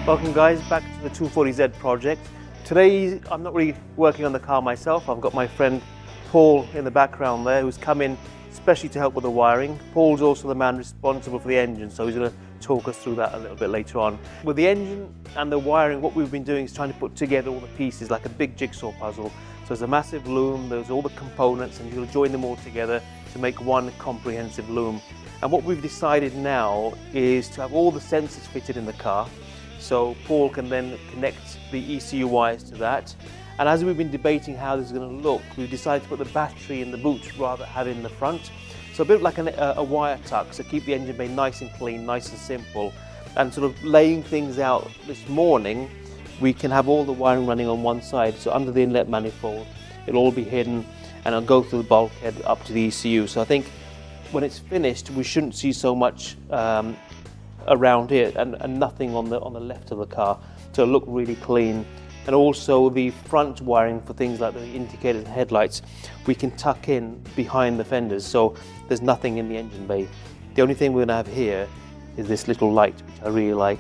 Welcome guys, back to the 240Z project. Today I'm not really working on the car myself. I've got my friend Paul in the background there who's come in especially to help with the wiring. Paul's also the man responsible for the engine, so he's going to talk us through that a little bit later on. With the engine and the wiring, what we've been doing is trying to put together all the pieces like a big jigsaw puzzle. So there's a massive loom, there's all the components, and you'll join them all together to make one comprehensive loom. And what we've decided now is to have all the sensors fitted in the car. So Paul can then connect the ECU wires to that. And as we've been debating how this is going to look, we've decided to put the battery in the boot rather than have it in the front. So a bit like a wire tuck, so keep the engine bay nice and clean, nice and simple. And sort of laying things out this morning, we can have all the wiring running on one side. So under the inlet manifold, it'll all be hidden and it'll go through the bulkhead up to the ECU. So I think when it's finished, we shouldn't see so much around here and nothing on the left of the car, so it'll look really clean. And also the front wiring for things like the indicators and headlights, we can tuck in behind the fenders, so there's nothing in the engine bay. The only thing we're going to have here is this little light, which I really like,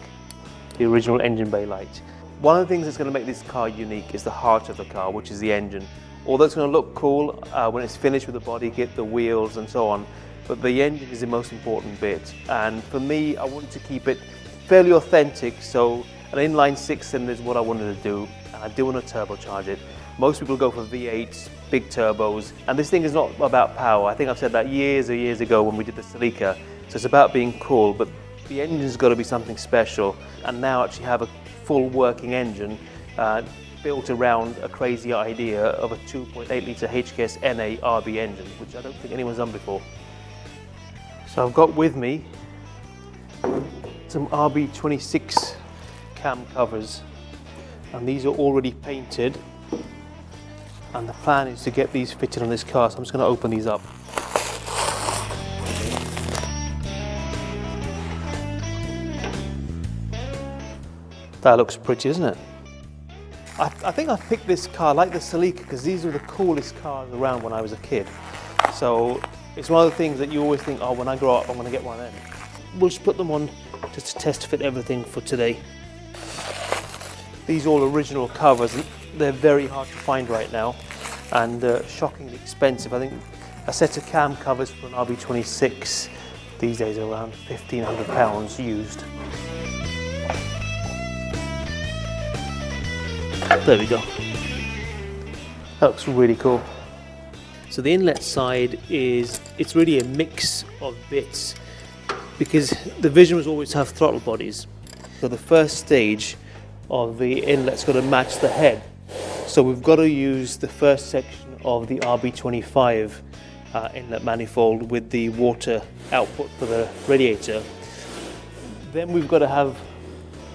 the original engine bay light. One of the things that's going to make this car unique is the heart of the car, which is the engine. Although it's going to look cool when it's finished with the body kit, the wheels and so on, but the engine is the most important bit. And for me, I wanted to keep it fairly authentic, so an inline 6-cylinder is what I wanted to do, and I do want to turbocharge it. Most people go for V8s, big turbos, and this thing is not about power. I think I've said that years and years ago when we did the Celica. So it's about being cool, but the engine's got to be something special. And now actually have a full working engine built around a crazy idea of a 2.8 litre HKS NA RB engine, which I don't think anyone's done before. So I've got with me some RB26 cam covers, and these are already painted, and the plan is to get these fitted on this car, so I'm just going to open these up. That looks pretty, doesn't it? I think I picked this car, like the Celica, because these were the coolest cars around when I was a kid. So it's one of the things that you always think, oh, when I grow up, I'm going to get one of them. We'll just put them on just to test fit everything for today. These are all original covers, and they're very hard to find right now, and shockingly expensive. I think a set of cam covers for an RB26 these days are around £1,500 used. There we go. That looks really cool. So the inlet side it's really a mix of bits, because the vision was always to have throttle bodies. So the first stage of the inlet's got to match the head. So we've got to use the first section of the RB25 inlet manifold with the water output for the radiator. Then we've got to have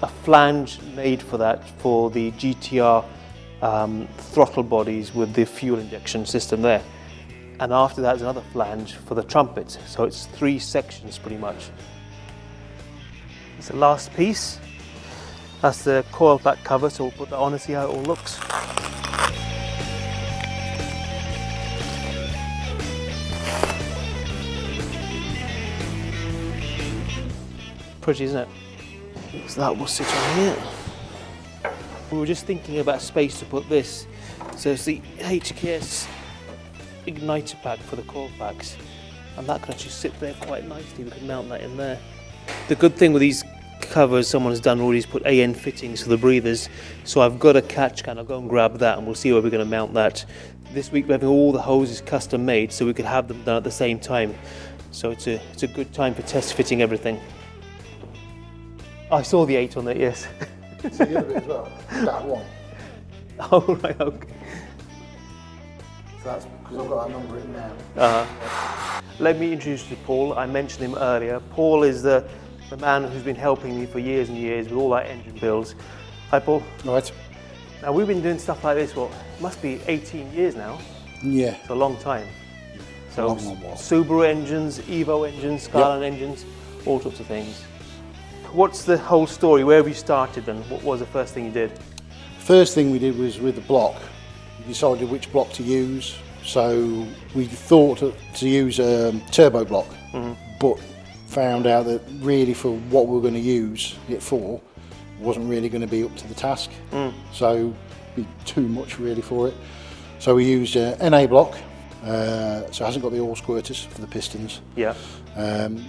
a flange made for that for the GTR throttle bodies with the fuel injection system there. And after that, there's another flange for the trumpet. So it's 3 sections pretty much. It's the last piece. That's the coil pack cover, so we'll put that on and see how it all looks. Pretty, isn't it? So that will sit on here. We were just thinking about space to put this. So it's the HKS igniter pack for the coil packs, and that can actually sit there quite nicely. We can mount that in there. The good thing with these covers someone's done already is put AN fittings for the breathers, so I've got a catch can. I'll go and grab that and we'll see where we're going to mount that. This week we're having all the hoses custom made so we could have them done at the same time, so it's a good time for test fitting everything. I saw the 8 on there, yes. So the other bit as well, that one. Oh right, okay. So that's because I've got that number written down. Let me introduce you to Paul. I mentioned him earlier. Paul is the man who's been helping me for years and years with all our engine builds. Hi Paul. Right. Now we've been doing stuff like this, well, it must be 18 years now. Yeah. It's a long time. So long while. Subaru engines, Evo engines, Skyline engines, all sorts of things. What's the whole story? Where have you started then? What was the first thing you did? First thing we did was with the block. We decided which block to use. So we thought to use a turbo block, but found out that really for what we were going to use it for, wasn't really going to be up to the task, so be too much really for it. So we used an NA block, so it hasn't got the oil squirters for the pistons. Yeah.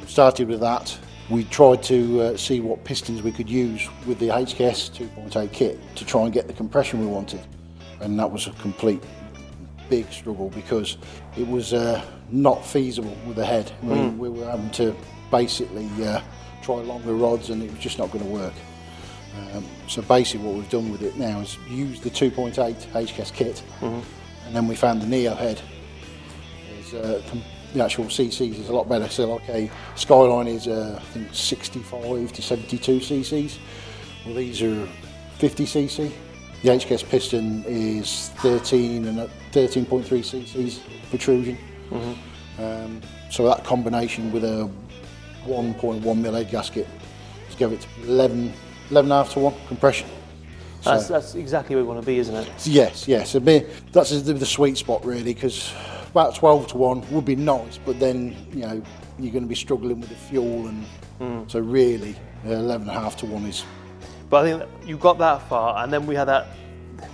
Started with that. We tried to see what pistons we could use with the HKS 2.8 kit to try and get the compression we wanted, and that was a complete big struggle because it was not feasible with the head. We were having to basically try longer rods, and it was just not going to work. So basically what we've done with it now is use the 2.8 HKS kit, and then we found the Neo head. The actual CCs is a lot better. So like a Skyline is I think 65 to 72 CCs. Well, these are 50 cc. The HKS piston is 13.3 cc's protrusion. So that combination with a 1.1 mil head gasket has given it 11.5 to 1 compression. So, That's exactly where we want to be, isn't it? yes. That's the sweet spot really, because about 12 to 1 would be nice, but then you're going to be struggling with the fuel, and so really 11.5 to 1 is. But I think you got that far, and then we had that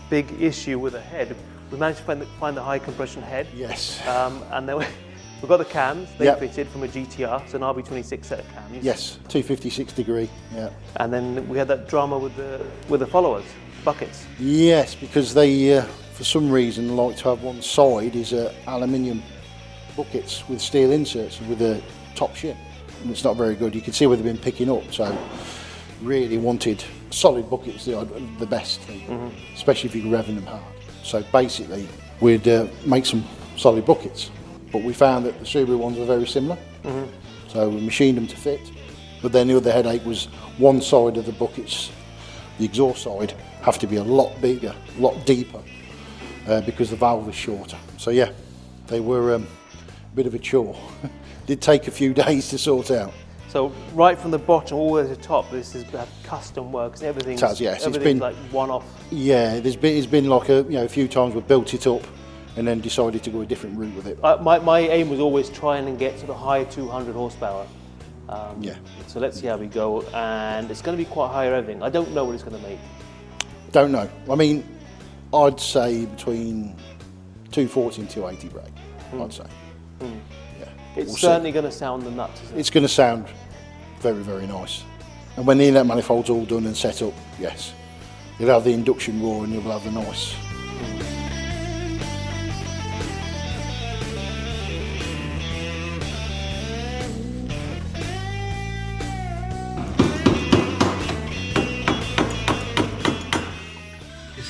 big issue with the head. We managed to find the high compression head. Yes. And then we got the cams. They Yep. fitted from a GTR, so an RB26 set of cams. Yes, 256 degree. Yeah. And then we had that drama with the followers, buckets. Yes, because they, for some reason, like to have one side is aluminium buckets with steel inserts with a top shim. And it's not very good. You can see where they've been picking up. So really wanted solid buckets, the best thing, especially if you're revving them hard. So basically, we'd make some solid buckets. But we found that the Subaru ones were very similar, so we machined them to fit. But then the other headache was one side of the buckets, the exhaust side, have to be a lot bigger, a lot deeper, because the valve was shorter. So yeah, they were a bit of a chore. Did take a few days to sort out. So right from the bottom all the way to the top, this is custom work, and everything's, It has, yes. everything's It's been like one-off. Yeah, it's been like a few times we built it up and then decided to go a different route with it. My aim was always trying and get to the high 200 horsepower. Yeah. So let's see how we go, and it's going to be quite high revving. I don't know what it's going to make. Don't know. I mean, I'd say between 240 and 280 brake. I'd say. Yeah. It's We'll certainly going to sound the nuts, isn't it? It's going to sound very, very nice. And when the inlet manifold's all done and set up, yes, you'll have the induction roar and you'll have the noise.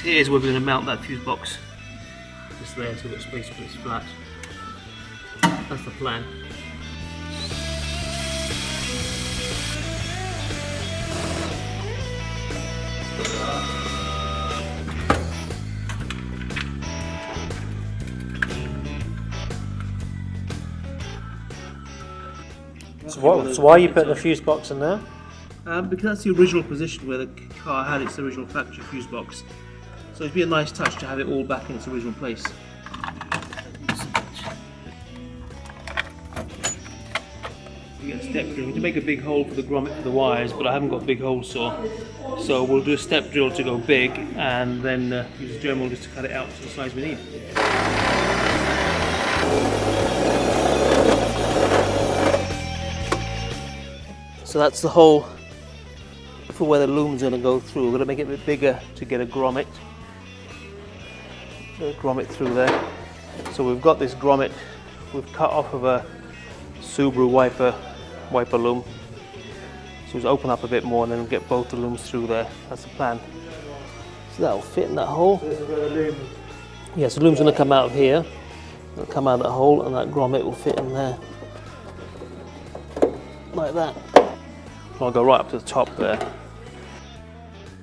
Here's where we're going to mount that fuse box. Just there, so we've got space for it's flat. That's the plan. So why are you putting the fuse box in there? Because that's the original position where the car had its original factory fuse box. So it'd be a nice touch to have it all back in its original place. We get a step drill to make a big hole for the grommet for the wires, but I haven't got a big hole saw. So we'll do a step drill to go big, and then use a German just to cut it out to the size we need. So that's the hole for where the loom's going to go through. We're going to make it a bit bigger to get a grommet. Grommet through there. So we've got this grommet we've cut off of a Subaru wiper loom. So just open up a bit more and then get both the looms through there. That's the plan. So that'll fit in that hole. Yeah, so the loom's going to come out of here. It'll come out of that hole, and that grommet will fit in there. Like that. I'll go right up to the top there.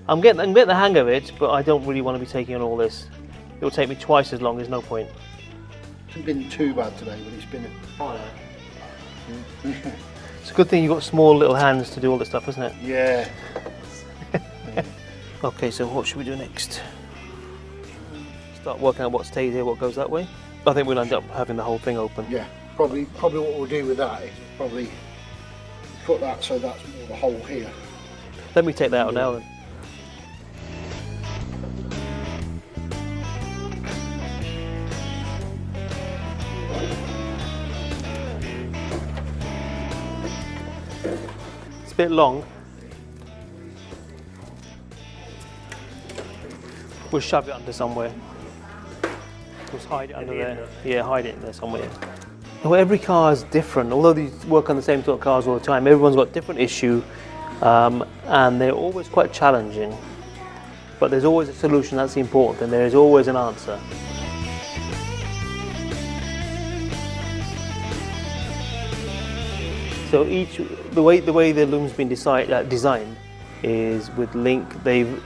I'm getting the hang of it, but I don't really want to be taking on all this. It will take me twice as long, there's no point. It hasn't been too bad today, but it's been It's a good thing you've got small little hands to do all this stuff, isn't it? Yeah. Okay, so what should we do next? Start working out what stays here, what goes that way. I think we'll end up having the whole thing open. Yeah, probably what we'll do with that is probably put that so that's more of a hole here. Let me take that out now then. bit long, we'll shove it under somewhere. Just hide it under there. Yeah, hide it in there somewhere. Well, every car is different. Although these work on the same sort of cars all the time, everyone's got a different issue, and they're always quite challenging. But there's always a solution. That's the important thing. There is always an answer. So the way the Loom's been designed is with link. They've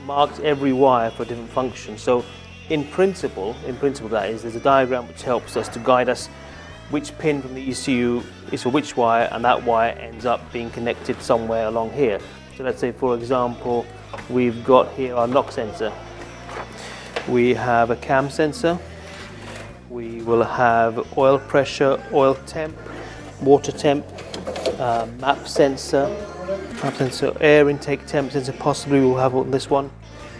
marked every wire for a different function. So in principle that is, there's a diagram which helps us to guide us which pin from the ECU is for which wire, and that wire ends up being connected somewhere along here. So let's say, for example, we've got here our knock sensor. We have a cam sensor. We will have oil pressure, oil temp, water temp, map sensor, air intake temp sensor, possibly we'll have on this one.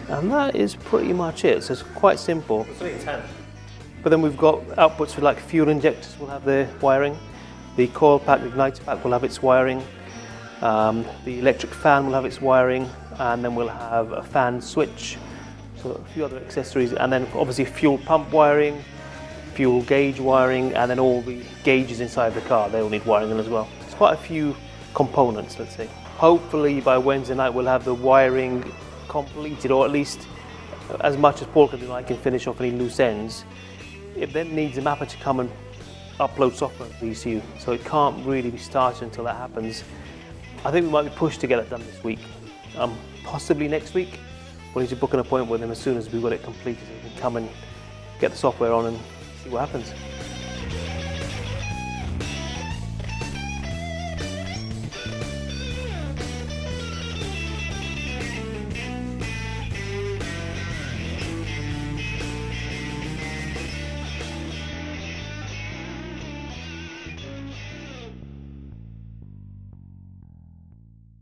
And that is pretty much it. So it's quite simple. It's only 10. But then we've got outputs for like fuel injectors will have their wiring. The coil pack, the igniter pack will have its wiring. The electric fan will have its wiring. And then we'll have a fan switch. So a few other accessories. And then obviously fuel pump wiring, fuel gauge wiring, and then all the gauges inside the car, they all need wiring in as well. It's quite a few components, let's say. Hopefully by Wednesday night we'll have the wiring completed, or at least as much as Paul can do, I can finish off any loose ends. It then needs a mapper to come and upload software to the ECU, so it can't really be started until that happens. I think we might be pushed to get it done this week, possibly next week. We'll need to book an appointment with him as soon as we've got it completed, so we can come and get the software on and see what happens.